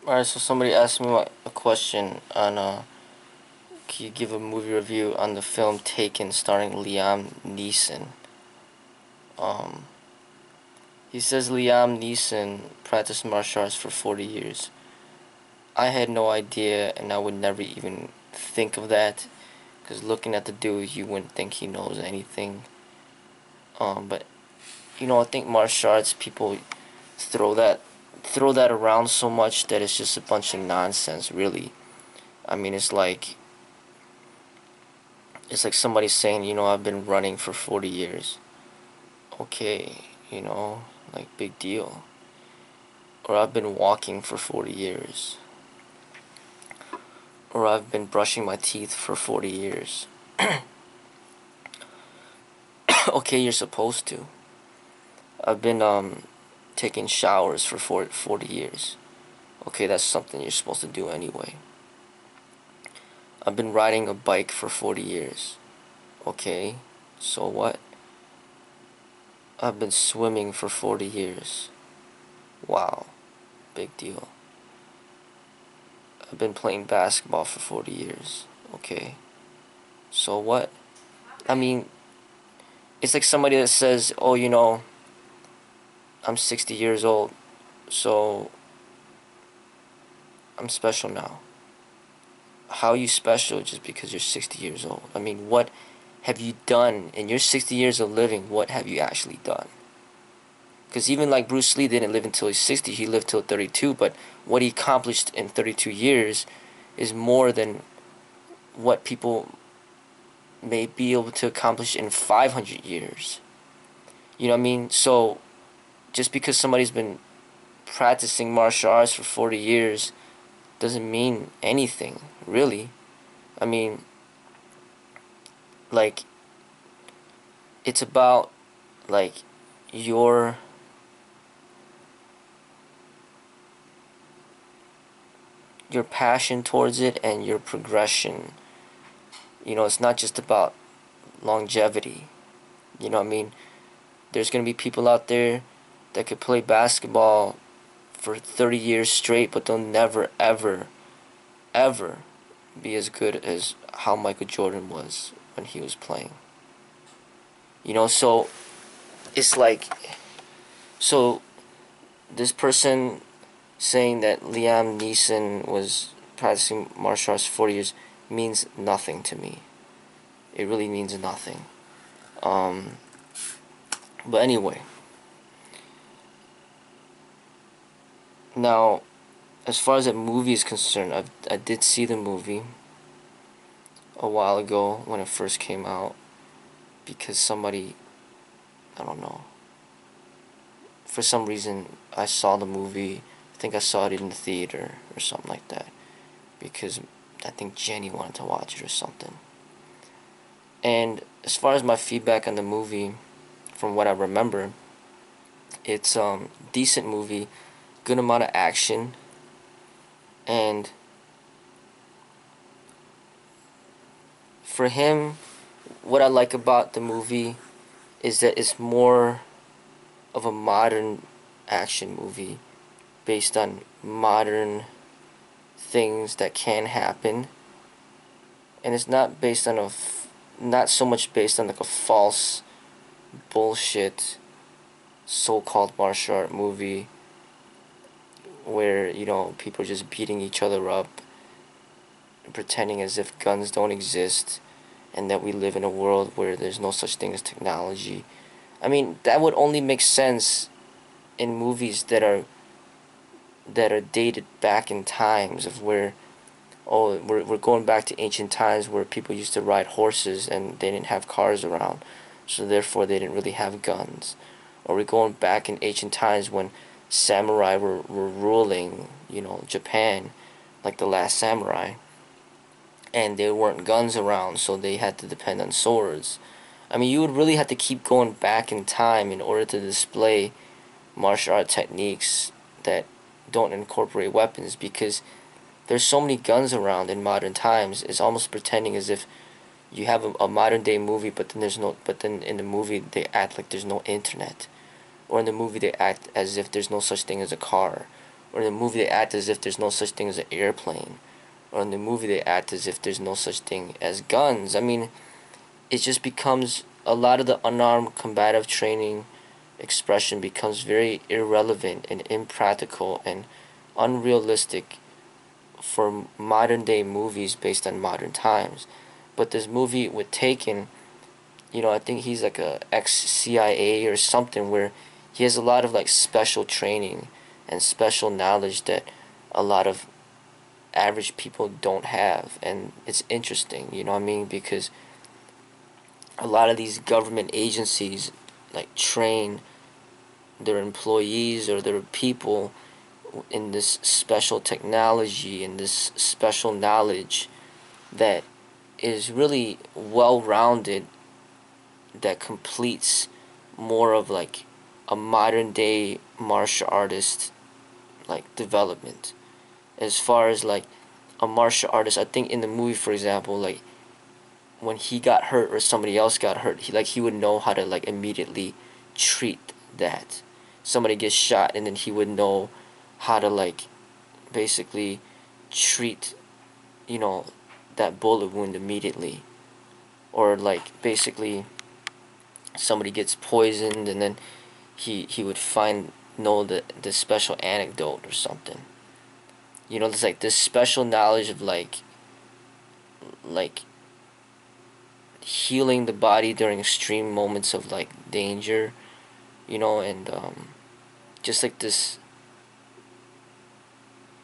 Alright, so somebody asked me a question on can you give a movie review on the film Taken starring Liam Neeson? Um, he says Liam Neeson practiced martial arts for 40 years. I had no idea, and I would never even think of that, because looking at the dude, you wouldn't think he knows anything. But I think martial arts people throw that throw that around so much that it's just a bunch of nonsense, really. I mean, it's like somebody saying, I've been running for 40 years. Okay, like big deal. Or I've been walking for 40 years. Or I've been brushing my teeth for 40 years. Okay, you're supposed to. I've been taking showers for 40 years. Okay, that's something you're supposed to do anyway. I've been riding a bike for 40 years. Okay, so what? I've been swimming for 40 years. Wow, big deal. I've been playing basketball for 40 years. Okay, so what? I mean, it's like somebody that says, oh, I'm 60 years old, so I'm special now. How are you special just because you're 60 years old? I mean, what have you done in your 60 years of living? What have you actually done? Because even like Bruce Lee didn't live until he's 60, he lived till 32, but what he accomplished in 32 years is more than what people may be able to accomplish in 500 years. You know what I mean? So, just because somebody's been practicing martial arts for 40 years doesn't mean anything, really. I mean, like, it's about, like, your passion towards it and your progression. It's not just about longevity. You know what I mean? There's going to be people out there that could play basketball for 30 years straight, but they'll never, ever, ever be as good as how Michael Jordan was when he was playing. So it's like, so this person saying that Liam Neeson was practicing martial arts for 40 years means nothing to me. It really means nothing. But anyway. Now, as far as that movie is concerned, I did see the movie a while ago when it first came out, because somebody, I don't know, for some reason I saw the movie. I think I saw it in the theater or something like that, because I think Jenny wanted to watch it or something. And as far as my feedback on the movie, from what I remember, it's decent movie, good amount of action, and for him, what I like about the movie is that it's more of a modern action movie based on modern things that can happen, and it's not based on not so much based on like a false bullshit so-called martial art movie where people are just beating each other up, pretending as if guns don't exist and that we live in a world where there's no such thing as technology. I mean, that would only make sense in movies that are dated back in times of where, oh, we're going back to ancient times where people used to ride horses and they didn't have cars around, so therefore they didn't really have guns. Or we're going back in ancient times when samurai were ruling, Japan, like the last samurai, and there weren't guns around, so they had to depend on swords. I mean, you would really have to keep going back in time in order to display martial art techniques that don't incorporate weapons, because there's so many guns around in modern times. It's almost pretending as if you have a modern day movie, but then in the movie they act like there's no internet, or in the movie they act as if there's no such thing as a car, Or in the movie they act as if there's no such thing as an airplane. Or in the movie they act as if there's no such thing as guns. I mean, it just becomes, a lot of the unarmed combative training expression becomes very irrelevant and impractical and unrealistic for modern day movies based on modern times. But this movie with Taken, I think he's like a ex-CIA or something, where he has a lot of like special training and special knowledge that a lot of average people don't have. And it's interesting, you know what I mean, because a lot of these government agencies like train their employees or their people in this special technology and this special knowledge that is really well-rounded, that completes more of like a modern day martial artist like development. As far as like a martial artist, I think in the movie, for example, like when he got hurt or somebody else got hurt, he would know how to like immediately treat that. Somebody gets shot and then he would know how to like basically treat, that bullet wound immediately. Or like basically somebody gets poisoned and then he would know the special antidote or something. There's like this special knowledge of like healing the body during extreme moments of like danger, and just like this,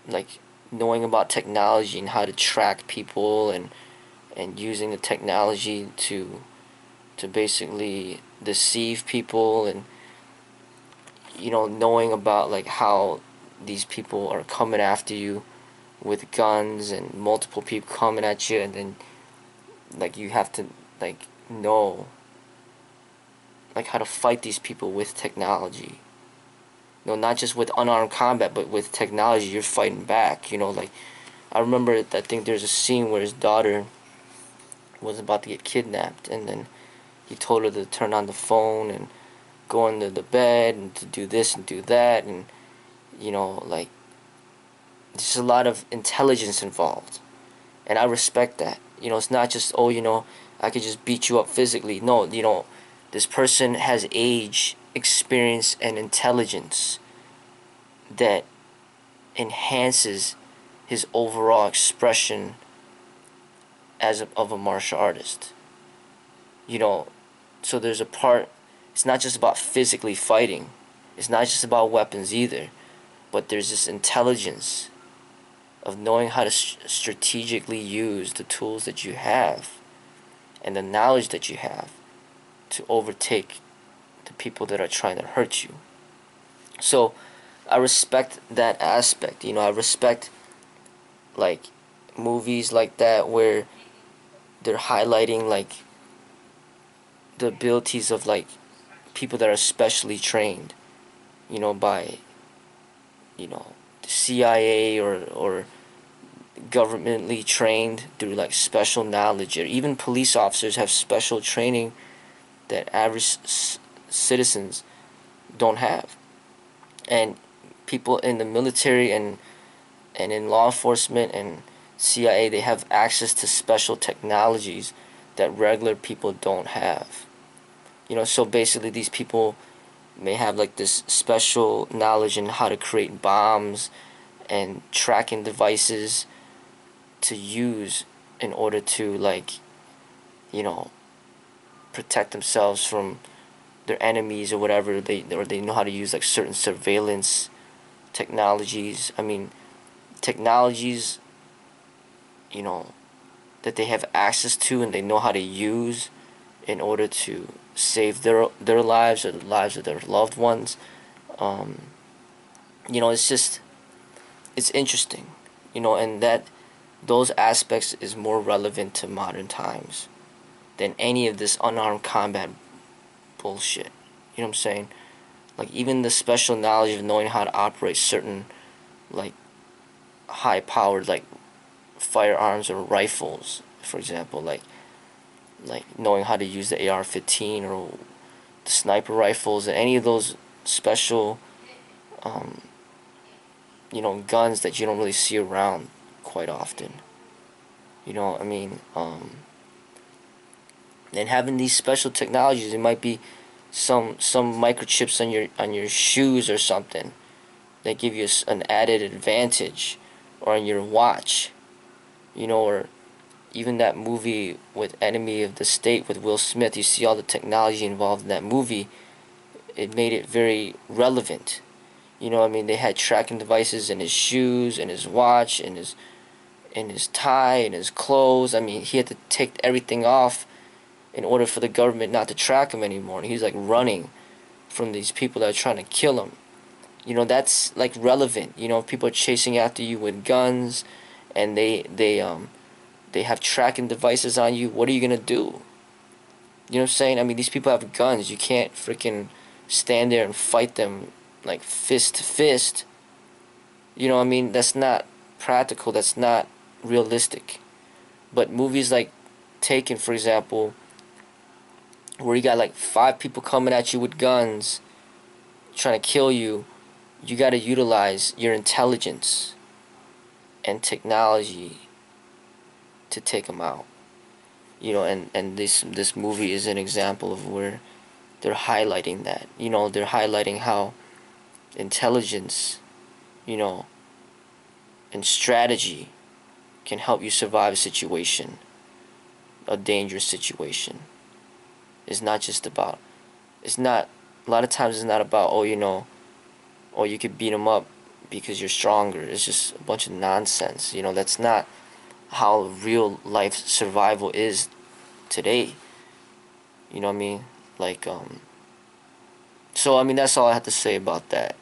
like knowing about technology and how to track people and using the technology to basically deceive people, and knowing about like how these people are coming after you with guns and multiple people coming at you, and then like you have to like know like how to fight these people with technology. Not just with unarmed combat, but with technology you're fighting back. Like I remember, I think there's a scene where his daughter was about to get kidnapped, and then he told her to turn on the phone and go into the bed and to do this and do that, and like there's a lot of intelligence involved, and I respect that. It's not just, I could just beat you up physically. No, this person has age, experience, and intelligence that enhances his overall expression of a martial artist. So there's a part, it's not just about physically fighting, it's not just about weapons either, but there's this intelligence of knowing how to strategically use the tools that you have and the knowledge that you have to overtake the people that are trying to hurt you. So I respect that aspect. I respect like movies like that where they're highlighting like the abilities of like people that are specially trained, by the CIA or governmentally trained through like special knowledge, or even police officers have special training that average citizens don't have. And people in the military and in law enforcement and CIA, they have access to special technologies that regular people don't have. So basically these people may have like this special knowledge in how to create bombs and tracking devices to use in order to like protect themselves from their enemies or whatever. They know how to use like certain surveillance technologies. I mean, technologies that they have access to and they know how to use in order to save their lives or the lives of their loved ones. It's interesting, and that those aspects is more relevant to modern times than any of this unarmed combat bullshit. You know what I'm saying? Like even the special knowledge of knowing how to operate certain like high powered like firearms or rifles, for example, like knowing how to use the AR-15 or the sniper rifles and any of those special guns that you don't really see around quite often. I mean, and having these special technologies, it might be some microchips on your shoes or something that give you an added advantage, or on your watch, or even that movie with Enemy of the State with Will Smith. You see all the technology involved in that movie. It made it very relevant. I mean, they had tracking devices in his shoes, in his watch, in his tie, in his clothes. I mean, he had to take everything off in order for the government not to track him anymore. And he's like running from these people that are trying to kill him. That's like relevant. People are chasing after you with guns, and they have tracking devices on you. What are you gonna do? You know what I'm saying? I mean, these people have guns. You can't freaking stand there and fight them like fist to fist. I mean, that's not practical. That's not realistic. But movies like Taken, for example, where you got like 5 people coming at you with guns trying to kill you, you got to utilize your intelligence and technology to take them out. And this movie is an example of where they're highlighting that. They're highlighting how intelligence, and strategy can help you survive a situation, a dangerous situation. It's not just about, a lot of times it's not about, you could beat them up because you're stronger. It's just a bunch of nonsense. That's not how real life survival is today. You know what I mean? Like, so I mean, that's all I have to say about that.